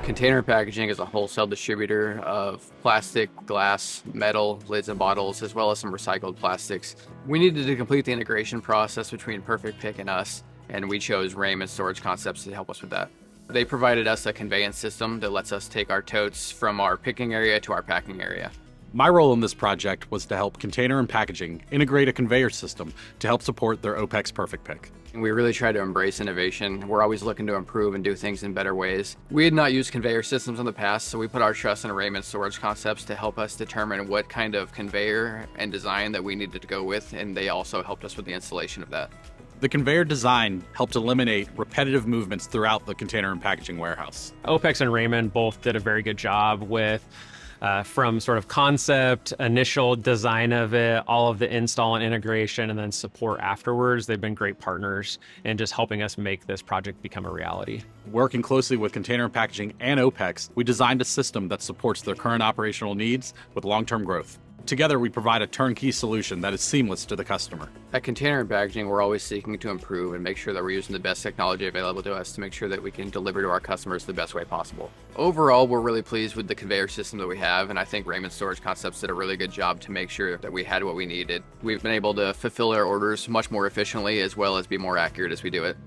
Container Packaging is a wholesale distributor of plastic, glass, metal, lids and bottles, as well as some recycled plastics. We needed to complete the integration process between Perfect Pick and us, and we chose Raymond Storage Concepts to help us with that. They provided us a conveyance system that lets us take our totes from our picking area to our packing area. My role in this project was to help Container and Packaging integrate a conveyor system to help support their OPEX Perfect Pick. We really try to embrace innovation. We're always looking to improve and do things in better ways. We had not used conveyor systems in the past, so we put our trust in Raymond Storage Concepts to help us determine what kind of conveyor and design that we needed to go with, and they also helped us with the installation of that. The conveyor design helped eliminate repetitive movements throughout the Container and Packaging warehouse. OPEX and Raymond both did a very good job with from sort of concept, initial design of it, all of the install and integration, and then support afterwards. They've been great partners in just helping us make this project become a reality. Working closely with Container Packaging and OPEX, we designed a system that supports their current operational needs with long-term growth. Together, we provide a turnkey solution that is seamless to the customer. At Container and Packaging, we're always seeking to improve and make sure that we're using the best technology available to us to make sure that we can deliver to our customers the best way possible. Overall, we're really pleased with the conveyor system that we have, and I think Raymond Storage Concepts did a really good job to make sure that we had what we needed. We've been able to fulfill our orders much more efficiently as well as be more accurate as we do it.